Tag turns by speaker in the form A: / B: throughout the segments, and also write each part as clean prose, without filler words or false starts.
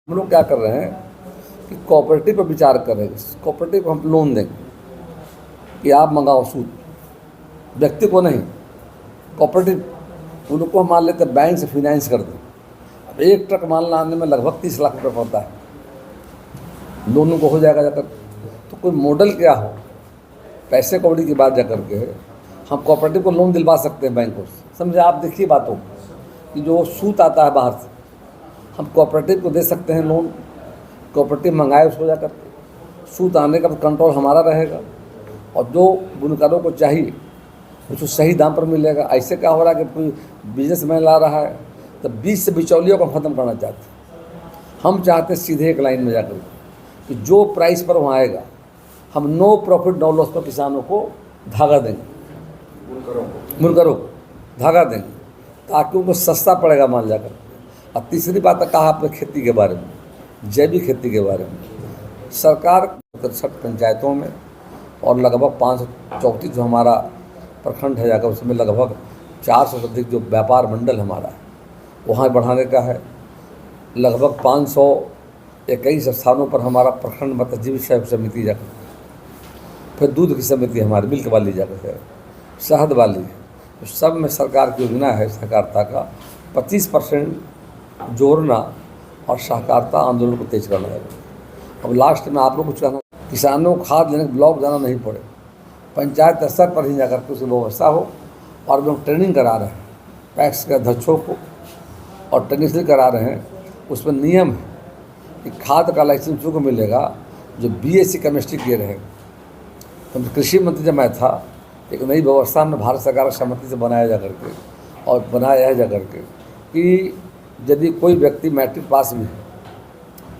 A: हम लोग क्या कर रहे हैं कि कोऑपरेटिव पर विचार कर रहे हैं। कोऑपरेटिव को हम लोन देंगे कि आप मंगाओ सूद, व्यक्ति को नहीं, कोऑपरेटिव उनको हम मान लेते हैं बैंक से फाइनेंस कर दें। अब एक ट्रक माल लाने में लगभग 30 लाख रुपये पड़ता है, लोन को हो जाएगा जाकर। तो कोई मॉडल क्या हो, पैसे कौड़ी की बात जाकर के हम कोऑपरेटिव को लोन दिलवा सकते हैं बैंकों से। समझे आप, देखिए बातों कि जो सूद आता है बाहर से हम कोऑपरेटिव को दे सकते हैं लोन। कोऑपरेटिव मंगाए उसको जाकर सूद आने का कंट्रोल हमारा रहेगा, और जो बुनकरों को चाहिए उसको सही दाम पर मिलेगा। ऐसे क्या हो रहा है कि कोई बिजनेसमैन ला रहा है तो बीच से बिचौलियों को ख़त्म करना चाहते हैं। हम चाहते हैं सीधे एक लाइन में जाकर कि जो प्राइस पर वहाँ आएगा हम नो प्रॉफिट नो लॉस पर किसानों को धागा देंगे, बुनकरों को धागा देंगे, ताकि उनको सस्ता पड़ेगा माल जाकर। और तीसरी बात कहा आपने खेती के बारे में, जैविक खेती के बारे में। सरकार 63 पंचायतों में और लगभग 534 जो हमारा प्रखंड है जाकर, उसमें लगभग 400 से अधिक जो व्यापार मंडल हमारा है वहाँ बढ़ाने का है। लगभग 521 स्थानों पर हमारा प्रखंड मत्स्य समिति जाकर, फिर दूध की समिति हमारी मिल्क वाली जाकर है, शहद वाली है। तो सब में सरकार की योजना है सहकारिता का 25% जोड़ना और सहकारिता आंदोलन को तेज करना है। अब लास्ट में आप लोग कुछ कहना, किसानों को खाद लेने ब्लॉक जाना नहीं पड़े, पंचायत स्तर पर ही जाकर के उसकी व्यवस्था हो। और लोग ट्रेनिंग करा रहे हैं पैक्स के अध्यक्षों को, और ट्रेनिंग इसलिए करा रहे हैं, उसमें नियम है कि खाद का लाइसेंस को मिलेगा जो BSc केमिस्ट्री किए रहेगा। तो कृषि मंत्री जब मैं था, एक नई व्यवस्था में भारत सरकार की सहमति से बनाया जा करके और बनाया जा करके कि यदि कोई व्यक्ति मैट्रिक पास भी है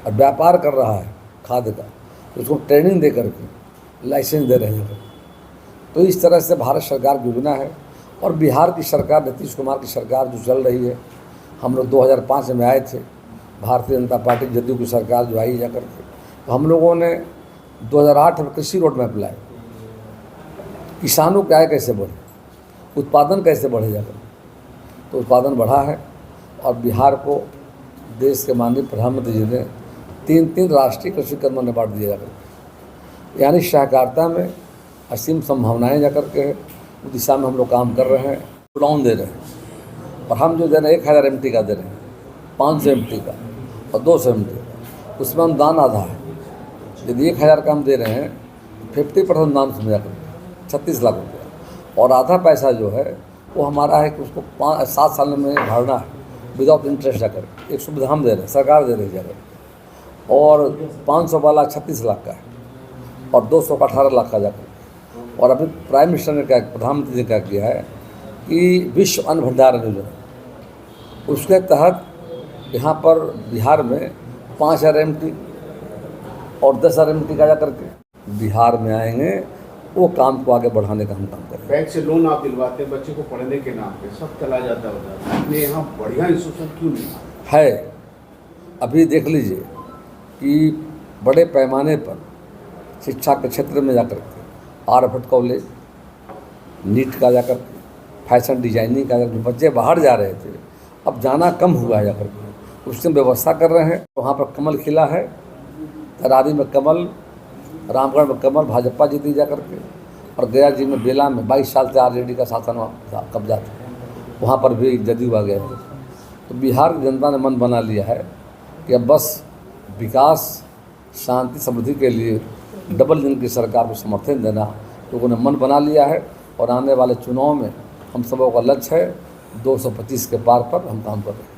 A: और व्यापार कर रहा है खाद का, तो उसको ट्रेनिंग दे करके लाइसेंस दे रहे हैं। तो इस तरह से भारत सरकार की योजना है। और बिहार की सरकार, नीतीश कुमार की सरकार जो चल रही है, हम लोग 2005 में आए थे, भारतीय जनता पार्टी जदयू की सरकार जो आई जा करके, तो हम लोगों ने 2008 में कृषि रोड मैप लाए, किसानों की आय कैसे बढ़े, उत्पादन कैसे बढ़े जाकर। तो उत्पादन बढ़ा है, और बिहार को देश के माननीय प्रधानमंत्री जी ने 3 राष्ट्रीय कृषि कर्मण अवार्ड दिए जाकर। यानी सहकारिता में असीम संभावनाएं जाकर के उस दिशा में हम लोग काम कर रहे हैं। लोन दे रहे हैं, और हम जो दे रहे हैं 1000 MT का दे रहे हैं, 500 MT का और 200 MT का। उसमें हम दान आधा है, यदि 1000 का हम दे रहे हैं 50% दान उसमें जाकर 36 लाख रुपया, और आधा पैसा जो है वो हमारा है कि उसको 7 साल में भरना है विदाउट इंटरेस्ट जाकर। एक सुविधा हम दे रहे हैं, सरकार दे रही है जाकर। और 500 वाला 36 लाख का है, और 200 का 18 लाख का जाकर। और अभी प्राइम मिनिस्टर ने क्या, प्रधानमंत्री ने क्या किया है कि विश्व अन्न भंडार योजना, उसके तहत यहाँ पर बिहार में 5000 MT और 10,000 MT का जा करके बिहार में आएंगे। वो काम को आगे बढ़ाने का हम काम करें।
B: बैंक से लोन आप दिलवाते हैं बच्चे को पढ़ने के नाम पे, सब चला जाता है। अपने यहाँ बढ़िया इंस्टीट्यूशन क्यों नहीं
A: है? अभी देख लीजिए कि बड़े पैमाने पर शिक्षा के क्षेत्र में जाकर के आर्यभट्ट कॉलेज, नीट का जाकर के, फैशन डिजाइनिंग का जाकर, बच्चे बाहर जा रहे थे, अब जाना कम हुआ है जाकर के, उसकी व्यवस्था कर रहे हैं। वहाँ पर कमल खिला है, तरारी में कमल, रामगढ़ में कमल, भाजपा जीती जा करके। और गया जी में बेला में 22 साल से RJD का शासन कब्जा था, वहाँ पर भी जदयू आ गया है। तो बिहार की जनता ने मन बना लिया है कि अब बस विकास, शांति, समृद्धि के लिए डबल इंजन की सरकार को समर्थन देना लोगों ने मन बना लिया है। और आने वाले चुनाव में हम सबों का लक्ष्य है 225 के पार पर हम काम कर रहे हैं।